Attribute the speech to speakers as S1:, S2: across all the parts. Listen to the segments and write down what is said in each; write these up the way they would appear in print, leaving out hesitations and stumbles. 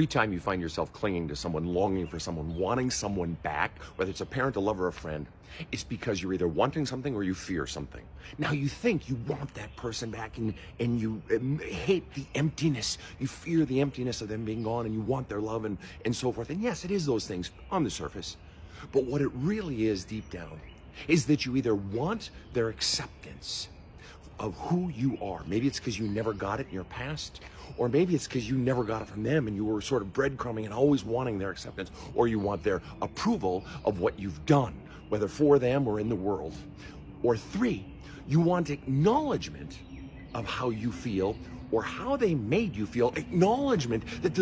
S1: Every time you find yourself clinging to someone, longing for someone, wanting someone back, whether it's a parent, a lover, a friend, it's because you're either wanting something or you fear something. Now you think you want that person back and you hate the emptiness. You fear the emptiness of them being gone and you want their love and so forth. And yes, it is those things on the surface. But what it really is deep down is that you either want their acceptance of who you are. Maybe it's because you never got it in your past, or maybe it's because you never got it from them and you were sort of breadcrumbing and always wanting their acceptance, or you want their approval of what you've done, whether for them or in the world. Or 3, you want acknowledgement of how you feel or how they made you feel, acknowledgement that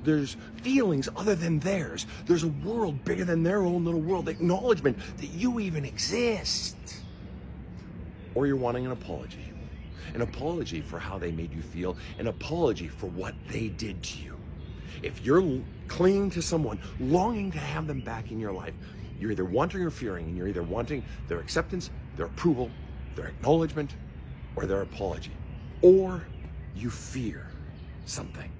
S1: there's feelings other than theirs. There's a world bigger than their own little world, acknowledgement that you even exist. Or you're wanting an apology for how they made you feel, an apology for what they did to you. If you're clinging to someone, longing to have them back in your life, you're either wanting or fearing, and you're either wanting their acceptance, their approval, their acknowledgement, or their apology. Or you fear something.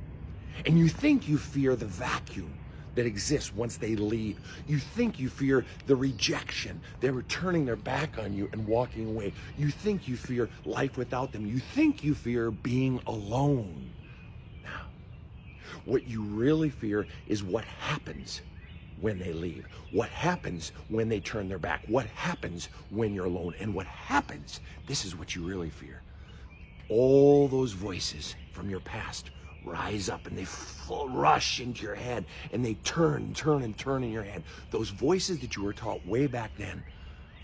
S1: And you think you fear the vacuum that exists once they leave. You think you fear the rejection. They're turning their back on you and walking away. You think you fear life without them. You think you fear being alone. Now, what you really fear is what happens when they leave. What happens when they turn their back? What happens when you're alone? And what happens, this is what you really fear. All those voices from your past rise up and they rush into your head and they turn in your head. Those voices that you were taught way back then.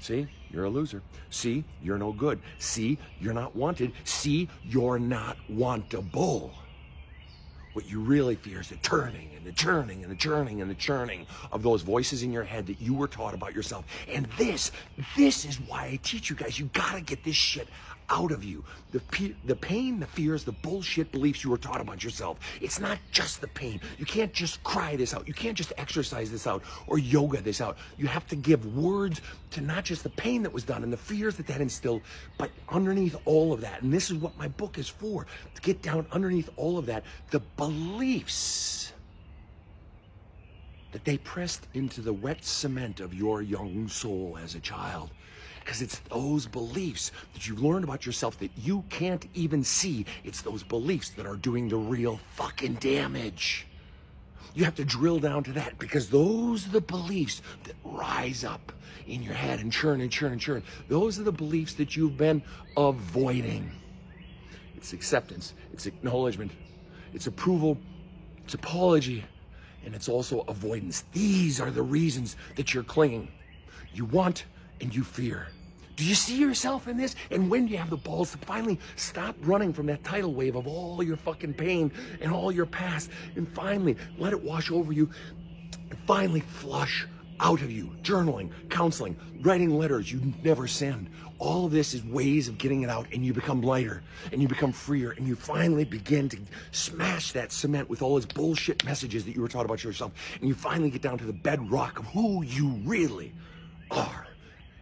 S1: See, you're a loser. See, you're no good. See, you're not wanted. See, you're not wantable. What you really fear is the turning and the churning and the churning and the churning of those voices in your head that you were taught about yourself. And this is why I teach you guys. You gotta get this shit out of you. The pain, the fears, the bullshit beliefs you were taught about yourself. It's not just the pain. You can't just cry this out. You can't just exercise this out or yoga this out. You have to give words to not just the pain that was done and the fears that instilled, but underneath all of that. And this is what my book is for, to get down underneath all of that, the beliefs that they pressed into the wet cement of your young soul as a child. Because it's those beliefs that you've learned about yourself that you can't even see. It's those beliefs that are doing the real fucking damage. You have to drill down to that, because those are the beliefs that rise up in your head and churn and churn and churn. Those are the beliefs that you've been avoiding. It's acceptance, it's acknowledgement, it's approval, it's apology, and it's also avoidance. These are the reasons that you're clinging. You want and you fear. Do you see yourself in this? And when do you have the balls to finally stop running from that tidal wave of all your fucking pain and all your past, and finally let it wash over you, and finally flush out of you? Journaling, counseling, writing letters you never send. All of this is ways of getting it out, and you become lighter and you become freer, and you finally begin to smash that cement with all its bullshit messages that you were taught about yourself, and you finally get down to the bedrock of who you really are.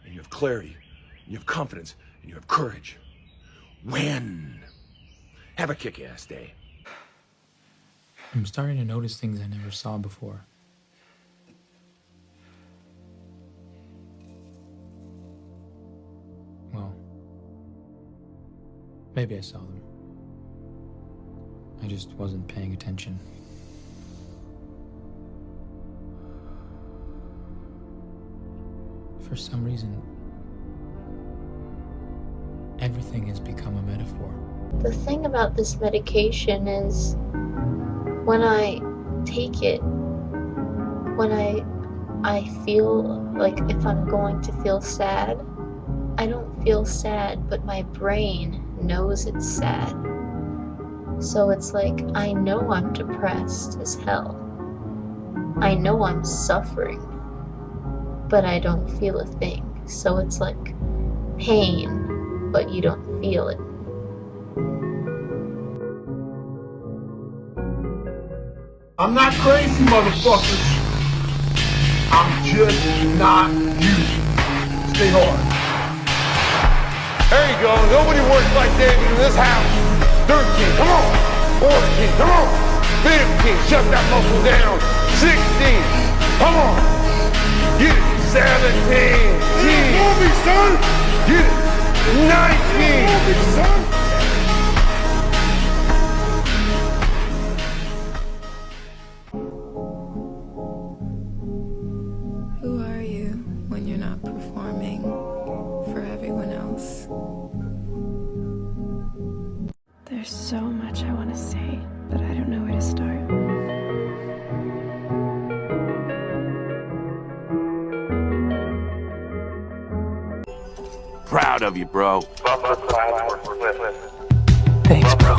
S1: And you have clarity, and you have confidence, and you have courage. When? Have a kick-ass day.
S2: I'm starting to notice things I never saw before. Well, maybe I saw them. I just wasn't paying attention. For some reason, everything has become a metaphor.
S3: The thing about this medication is when I take it, when I feel like if I'm going to feel sad, I don't feel sad, but my brain knows it's sad. So it's like, I know I'm depressed as hell. I know I'm suffering, but I don't feel a thing. So it's like pain, but you don't feel it.
S4: I'm not crazy, motherfuckers. I'm just not you. Stay hard.
S5: There you go. Nobody works like David in this house. Dirt King, come on. Order King, come on.
S4: 15. Shut that muscle down. 16. Come on. Get it. 17. Move me, son. Get it. 19. Move me, son.
S5: Who are you when you're not performing for everyone else? There's so much I want to say, but I don't know where to start.
S6: Proud of you, bro.
S2: Thanks, bro.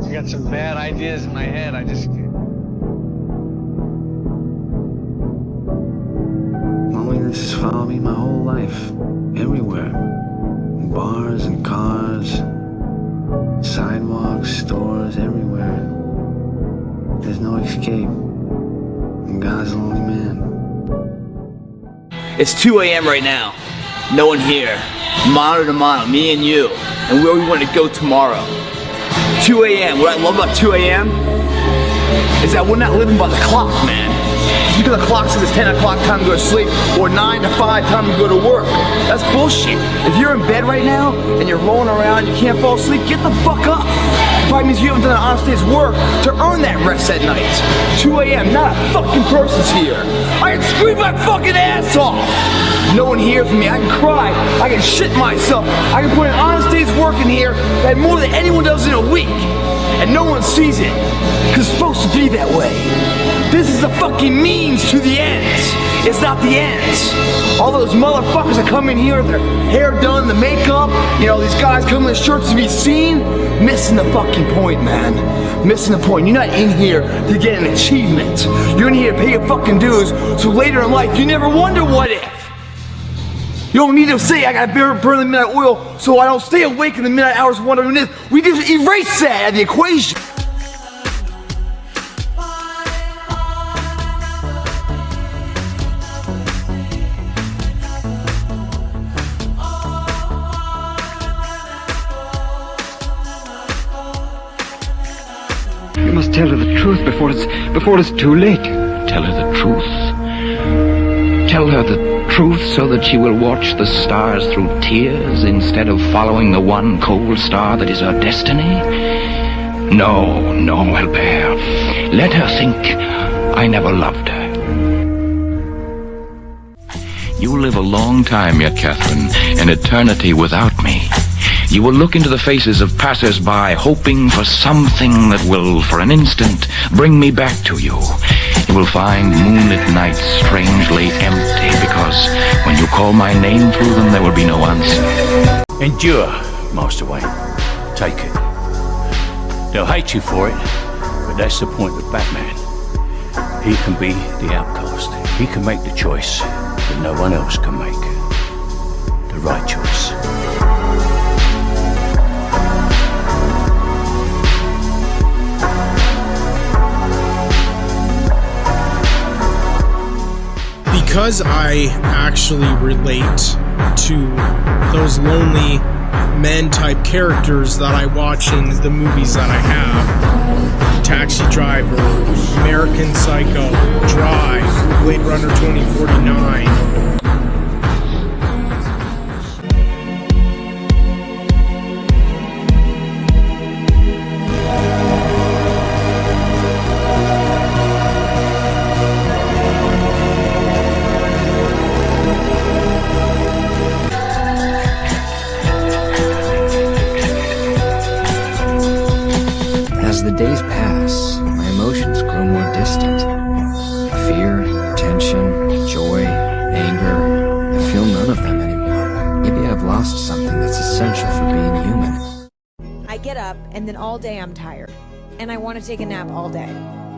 S7: I got some bad ideas in my head. I just can't.
S8: Loneliness has followed me my whole life. Everywhere. Bars and cars. Sidewalks, stores, everywhere. There's no escape. I'm God's lonely man.
S9: It's 2 a.m. right now. No one here. Mano to mano, me and you. And where we want to go tomorrow. 2 a.m. What I love about 2 a.m. is that we're not living by the clock, man. Just because the clock says it's 10 o'clock time to go to sleep or 9 to 5 time to go to work. That's bullshit. If you're in bed right now and you're rolling around, you can't fall asleep, get the fuck up. Probably means you haven't done an honest day's work to earn that rest at night. 2 a.m. Not a fucking person's here. I can scream my fucking ass off. No one hears from me. I can cry. I can shit myself. I can put an honest day's work in here that more than anyone does in a week. And no one sees it. Because it's supposed to be that way. This is the fucking means to the ends. It's not the ends. All those motherfuckers that come in here with their hair done, the makeup, you know, these guys come in with shirts to be seen, missing the fucking point, man. Missing the point. You're not in here to get an achievement. You're in here to pay your fucking dues so later in life you never wonder what if. You don't need to say I gotta burn the midnight oil so I don't stay awake in the midnight hours wondering this. We just erase that out of the equation.
S10: You must tell her the truth before it's too late.
S11: Tell her the truth. Tell her the truth so that she will watch the stars through tears instead of following the one cold star that is her destiny? No, no, Albert. Let her think I never loved her. You will live a long time yet, Catherine, an eternity without me. You will look into the faces of passers-by, hoping for something that will, for an instant, bring me back to you. You will find moonlit nights strangely empty, because when you call my name through them, there will be no answer.
S6: Endure, Master Wayne. Take it. They'll hate you for it, but that's the point with Batman. He can be the outcast. He can make the choice that no one else can make. The right choice.
S12: Because I actually relate to those lonely men type characters that I watch in the movies that I have. Taxi Driver, American Psycho, Drive, Blade Runner 2049.
S13: As the days pass, my emotions grow more distant. also something that's essential for being human.
S14: I get up, and then all day I'm tired. And I want to take a nap all day.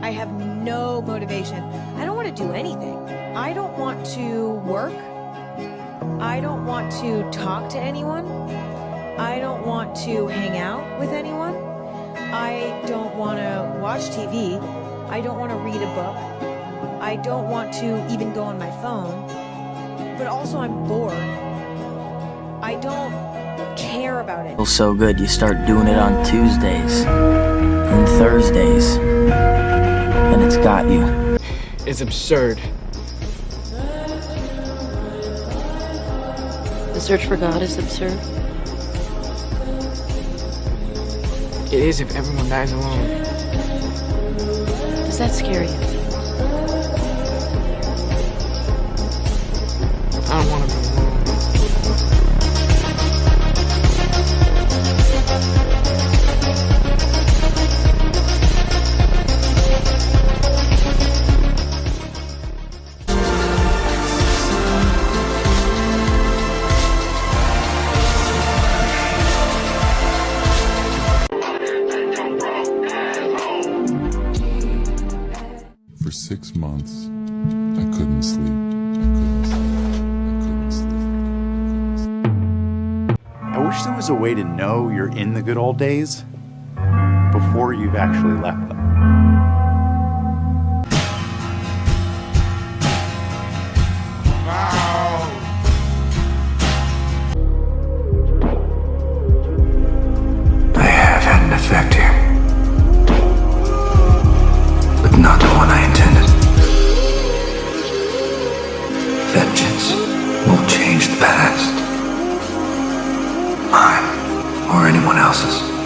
S14: I have no motivation. I don't want to do anything. I don't want to work. I don't want to talk to anyone. I don't want to hang out with anyone. I don't want to watch TV. I don't want to read a book. I don't want to even go on my phone. But also I'm bored. I don't care about it.
S13: Feels so good you start doing it on Tuesdays and Thursdays, and it's got you.
S15: It's absurd.
S16: The search for God is absurd.
S15: It is if everyone dies alone.
S16: Does that scare you?
S15: I don't want to be alone.
S17: For 6 months, I couldn't sleep.
S18: I wish there was a way to know you're in the good old days before you've actually left them.
S8: I have had an effect here, but not the one I intended. Vengeance won't change the past. Mine or anyone else's.